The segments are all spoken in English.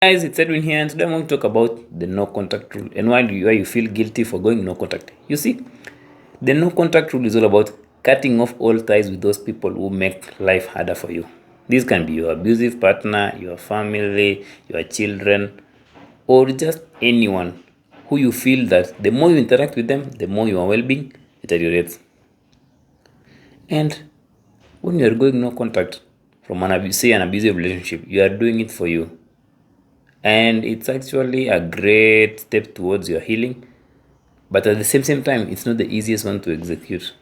Guys, it's Edwin here, and today I'm going to talk about the no contact rule and why you feel guilty for going no contact. You see, the no contact rule is all about cutting off all ties with those people who make life harder for you. This can be your abusive partner, your family, your children, or just anyone who you feel that the more you interact with them, the more your well-being deteriorates. And when you are going no contact from an abusive relationship, you are doing it for you, and it's actually a great step towards your healing, but at the same time it's not the easiest one to execute.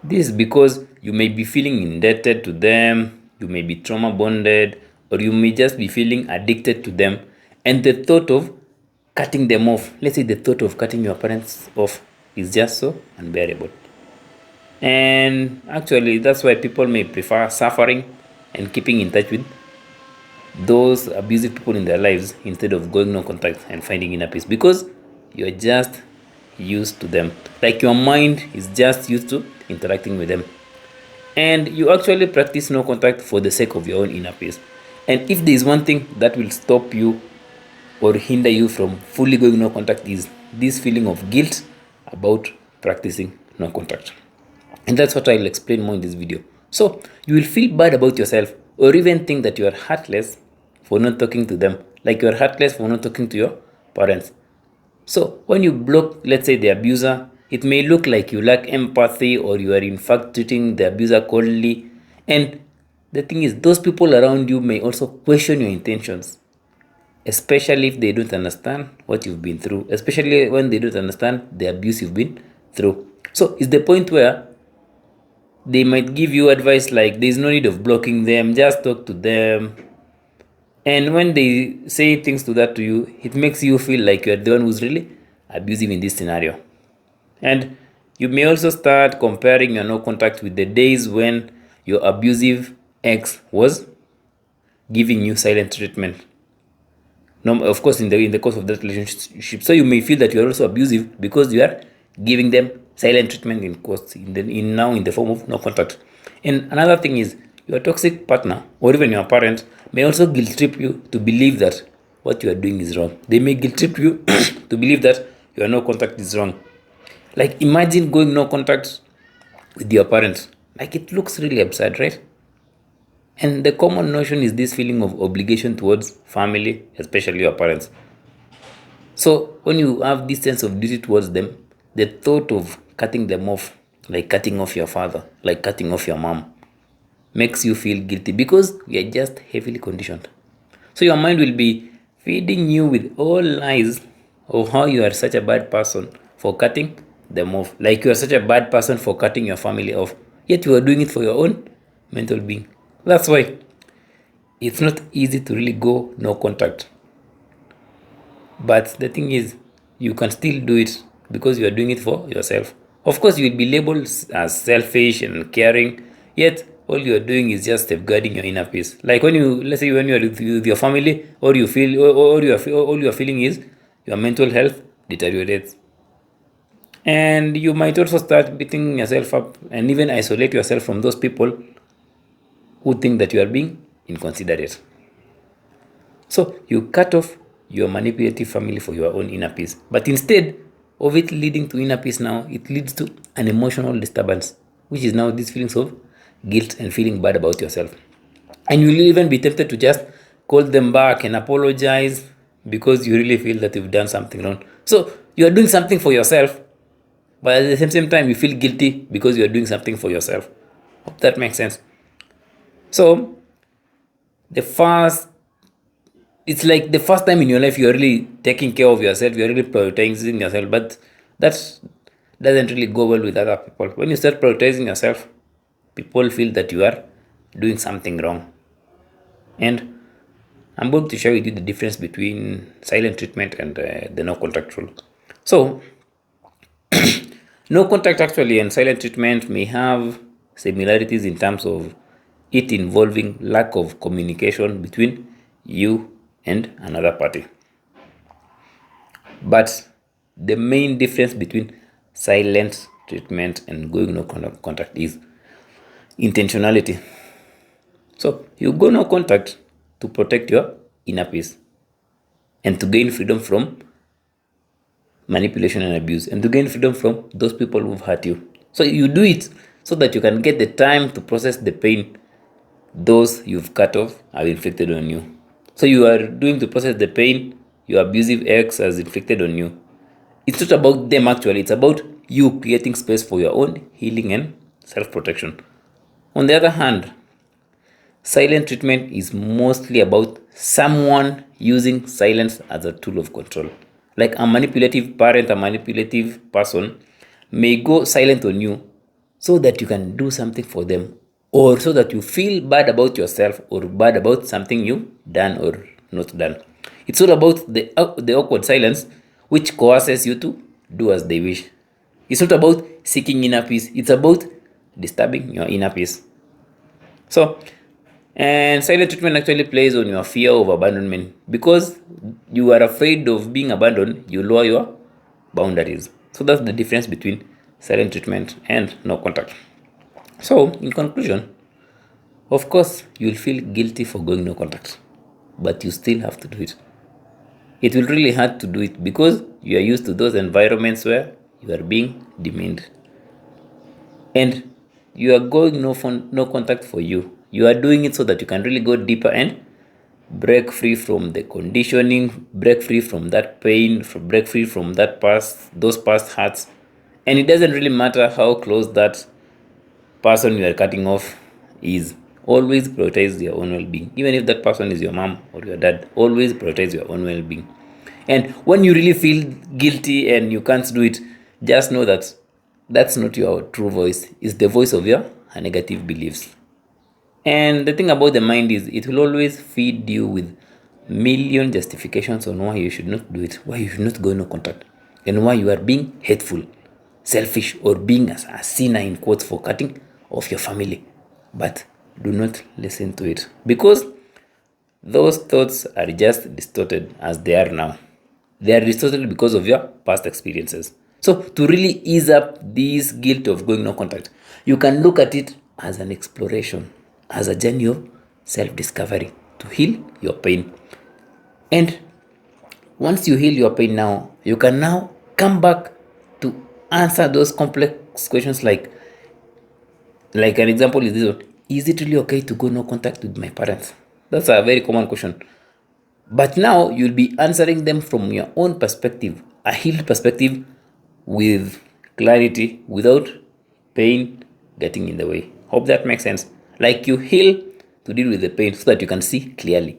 This is because you may be feeling indebted to them, you may be trauma bonded, or you may just be feeling addicted to them, and the thought of cutting them off, let's say the thought of cutting your parents off, is just so unbearable. And actually that's why people may prefer suffering and keeping in touch with those abusive people in their lives instead of going no contact and finding inner peace, because you're just used to them. Like your mind is just used to interacting with them, and you actually practice no contact for the sake of your own inner peace. And if there is one thing that will stop you or hinder you from fully going no contact, is this feeling of guilt about practicing no contact. And that's what I'll explain more in this video. So you will feel bad about yourself, or even think that you are heartless for not talking to them, like you are heartless for not talking to your parents. So when you block, let's say, the abuser, it may look like you lack empathy, or you are in fact treating the abuser coldly. And the thing is, those people around you may also question your intentions, especially if they don't understand what you've been through, especially when they don't understand the abuse you've been through. So it's the point where they might give you advice like there's no need of blocking them, just talk to them. And when they say things to that to you, it makes you feel like you're the one who's really abusive in this scenario. And you may also start comparing your no contact with the days when your abusive ex was giving you silent treatment. No, of course, in the course of that relationship. So you may feel that you are also abusive because you are giving them silent treatment in the form of no contact. And another thing is, your toxic partner or even your parent may also guilt trip you to believe that what you are doing is wrong. They may guilt trip you to believe that your no contact is wrong. Like, imagine going no contact with your parents. Like, it looks really absurd, right? And the common notion is this feeling of obligation towards family, especially your parents. So when you have this sense of duty towards them, the thought of cutting them off, like cutting off your father, like cutting off your mom, makes you feel guilty because we are just heavily conditioned. So your mind will be feeding you with all lies of how you are such a bad person for cutting them off. Like you are such a bad person for cutting your family off, yet you are doing it for your own mental being. That's why it's not easy to really go no contact. But the thing is, you can still do it because you are doing it for yourself. Of course, you will be labeled as selfish and caring, yet all you are doing is just safeguarding your inner peace. Like when you, let's say, when you are with your family, or you feel, or you are, all you are feeling is your mental health deteriorates, and you might also start beating yourself up and even isolate yourself from those people who think that you are being inconsiderate. So you cut off your manipulative family for your own inner peace. But instead of it leading to inner peace, now it leads to an emotional disturbance, which is now these feelings of guilt and feeling bad about yourself. And you'll even be tempted to just call them back and apologize because you really feel that you've done something wrong. So you are doing something for yourself, but at the same time you feel guilty because you are doing something for yourself. Hope that makes sense. So it's like the first time in your life you're really taking care of yourself, you're really prioritizing yourself, but that doesn't really go well with other people. When you start prioritizing yourself, people feel that you are doing something wrong. And I'm going to share with you the difference between silent treatment and the no contact rule. So no contact actually and silent treatment may have similarities in terms of it involving lack of communication between you and another party. But the main difference between silent treatment and going no contact is intentionality. So you go no contact to protect your inner peace. and to gain freedom from manipulation and abuse, and to gain freedom from those people who've hurt you. So you do it so that you can get the time to process the pain those you've cut off have inflicted on you. So you are doing to process the pain your abusive ex has inflicted on you. It's not about them actually, it's about you creating space for your own healing and self-protection. On the other hand, silent treatment is mostly about someone using silence as a tool of control. Like a manipulative parent, a manipulative person may go silent on you so that you can do something for them, or so that you feel bad about yourself or bad about something you've done or not done. It's all about the awkward silence which coerces you to do as they wish. It's not about seeking inner peace, it's about disturbing your inner peace. So, and silent treatment actually plays on your fear of abandonment. Because you are afraid of being abandoned, you lower your boundaries. So that's the difference between silent treatment and no contact. So, in conclusion, of course, you'll feel guilty for going no contact, but you still have to do it. It will really hard to do it because you are used to those environments where you are being demeaned. And you are going no contact for you. You are doing it so that you can really go deeper and break free from the conditioning, break free from that pain, break free from those past hurts. And it doesn't really matter how close that person you are cutting off is. Always prioritize your own well-being. Even if that person is your mom or your dad, always prioritize your own well-being. And when you really feel guilty and you can't do it, just know that that's not your true voice. It's the voice of your negative beliefs. And the thing about the mind is it will always feed you with million justifications on why you should not do it, why you should not go no contact, and why you are being hateful, selfish, or being a sinner in quotes for cutting off your family. But do not listen to it, because those thoughts are just distorted as they are now. They are distorted because of your past experiences. So to really ease up this guilt of going no contact, you can look at it as an exploration, as a journey of self-discovery to heal your pain. And once you heal your pain now, you can now come back to answer those complex questions like an example is this one. Is it really okay to go no contact with my parents? That's a very common question. But now you'll be answering them from your own perspective, a healed perspective with clarity, without pain getting in the way. Hope that makes sense. Like you heal to deal with the pain so that you can see clearly.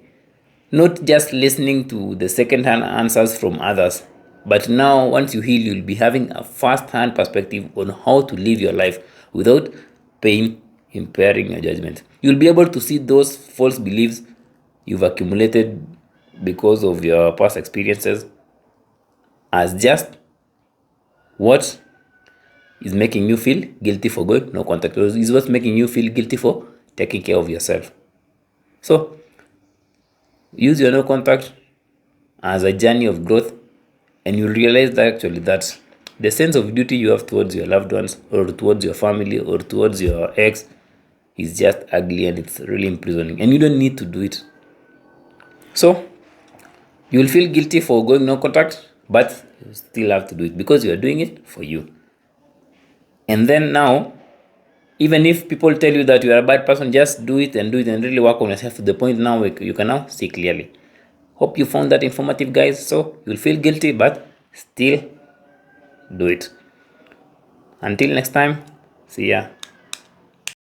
Not just listening to the second-hand answers from others. But now, once you heal, you'll be having a first-hand perspective on how to live your life without pain impairing your judgment. You'll be able to see those false beliefs you've accumulated because of your past experiences as just what is making you feel guilty for going no contact, or is what's making you feel guilty for taking care of yourself. So use your no contact as a journey of growth, and you'll realize that actually that the sense of duty you have towards your loved ones, or towards your family, or towards your ex is just ugly, and it's really imprisoning, and you don't need to do it. So you will feel guilty for going no contact, but you still have to do it because you are doing it for you. And then now, even if people tell you that you are a bad person, just do it and really work on yourself to the point now where you can now see clearly. Hope you found that informative, guys. So you'll feel guilty, but still do it. Until next time, see ya.